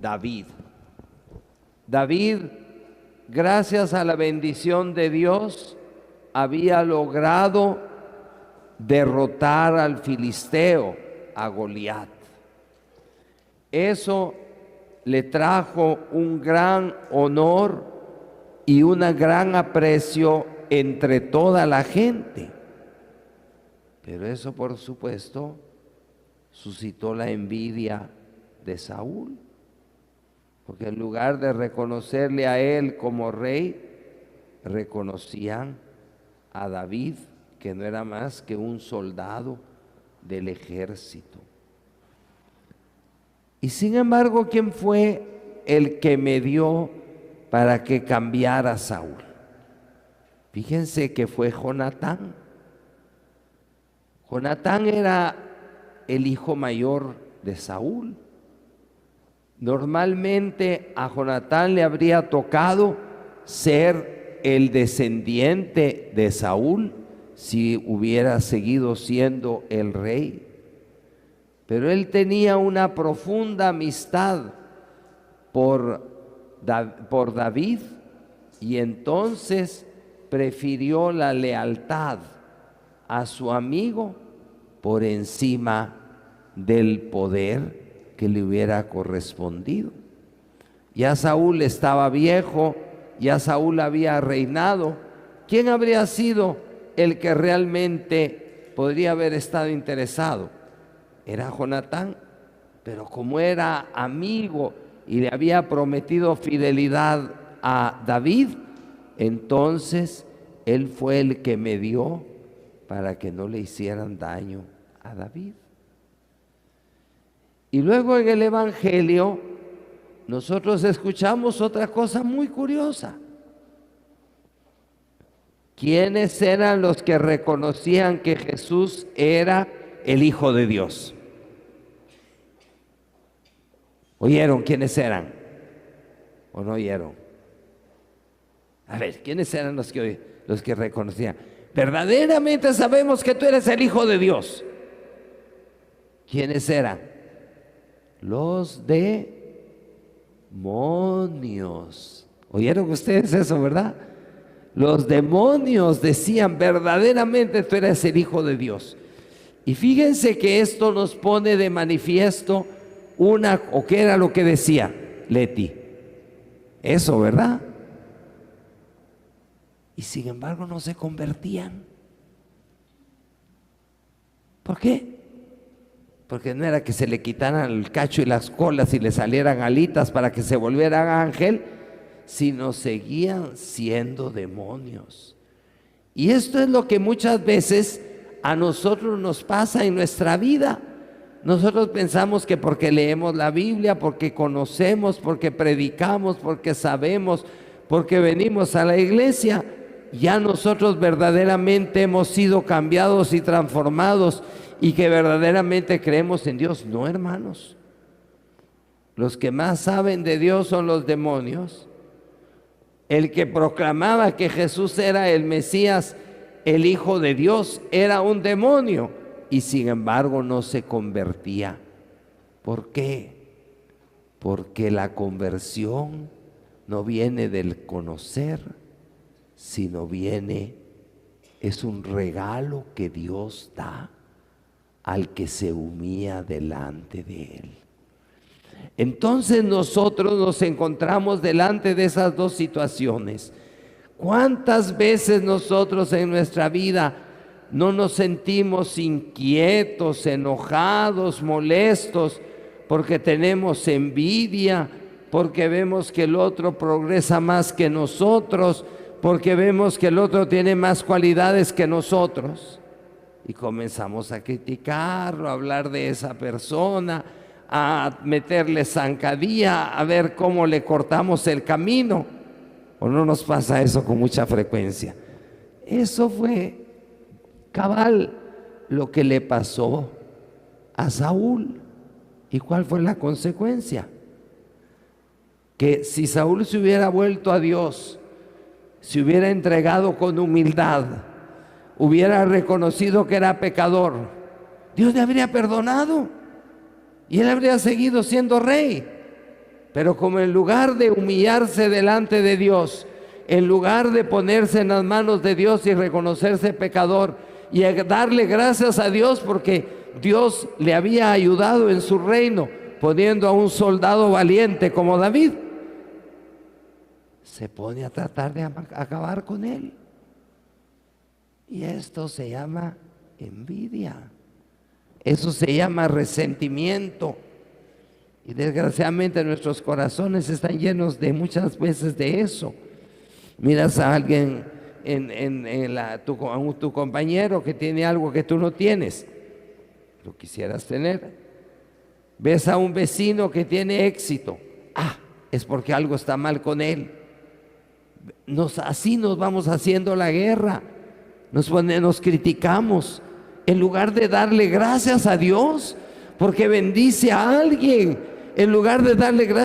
David. David, gracias a la bendición de Dios, había logrado derrotar al filisteo, a Goliat. Eso le trajo un gran honor y un gran aprecio entre toda la gente. Pero eso, por supuesto, suscitó la envidia de Saúl, porque en lugar de reconocerle a él como rey, reconocían a David, que no era más que un soldado del ejército. Y sin embargo, ¿quién fue el que medió para que cambiara Saúl? Fíjense que fue Jonatán. Jonatán era el hijo mayor de Saúl. Normalmente a Jonatán le habría tocado ser el descendiente de Saúl si hubiera seguido siendo el rey. Pero él tenía una profunda amistad por David, y entonces prefirió la lealtad a su amigo por encima del poder que le hubiera correspondido. Ya Saúl estaba viejo, ya Saúl había reinado. ¿Quién habría sido el que realmente podría haber estado interesado? Era Jonatán, pero como era amigo y le había prometido fidelidad a David, entonces él fue el que medió para que no le hicieran daño a David. Y luego en el Evangelio nosotros escuchamos otra cosa muy curiosa. ¿Quiénes eran los que reconocían que Jesús era el Hijo de Dios? ¿Oyeron quiénes eran? ¿O no oyeron? A ver, ¿quiénes eran los que reconocían? Verdaderamente sabemos que tú eres el Hijo de Dios. ¿Quiénes eran? Los demonios. ¿Oyeron ustedes eso, verdad? Los demonios decían, verdaderamente tú eres el Hijo de Dios. Y fíjense que esto nos pone de manifiesto o qué era lo que decía Leti. Eso, ¿verdad? Y sin embargo no se convertían. ¿Por qué? Porque no era que se le quitaran el cacho y las colas y le salieran alitas para que se volvieran ángel, sino seguían siendo demonios. Y esto es lo que muchas veces a nosotros nos pasa en nuestra vida. Nosotros pensamos que porque leemos la Biblia, porque conocemos, porque predicamos, porque sabemos, porque venimos a la iglesia, ya nosotros verdaderamente hemos sido cambiados y transformados y que verdaderamente creemos en Dios. No, hermanos. Los que más saben de Dios son los demonios. El que proclamaba que Jesús era el Mesías, el Hijo de Dios, era un demonio y sin embargo no se convertía. ¿Por qué? Porque la conversión no viene del conocer, sino es un regalo que Dios da al que se humilla delante de Él. Entonces nosotros nos encontramos delante de esas dos situaciones. ¿Cuántas veces nosotros en nuestra vida no nos sentimos inquietos, enojados, molestos, porque tenemos envidia, porque vemos que el otro progresa más que nosotros, porque vemos que el otro tiene más cualidades que nosotros? Y comenzamos a criticarlo, a hablar de esa persona, a meterle zancadilla, a ver cómo le cortamos el camino. ¿O no nos pasa eso con mucha frecuencia? Eso fue cabal lo que le pasó a Saúl. ¿Y cuál fue la consecuencia? Que si Saúl se hubiera vuelto a Dios, se hubiera entregado con humildad, hubiera reconocido que era pecador, Dios le habría perdonado y él habría seguido siendo rey. Pero como en lugar de humillarse delante de Dios, en lugar de ponerse en las manos de Dios y reconocerse pecador y darle gracias a Dios porque Dios le había ayudado en su reino, poniendo a un soldado valiente como David, se pone a tratar de acabar con él. Y esto se llama envidia. Eso se llama resentimiento. Y desgraciadamente nuestros corazones están llenos de muchas veces de eso. Miras a alguien, tu compañero que tiene algo que tú no tienes, lo quisieras tener. Ves a un vecino que tiene éxito, es porque algo está mal con él. Así nos vamos haciendo la guerra, nos criticamos, en lugar de darle gracias a Dios, porque bendice a alguien, en lugar de darle gracias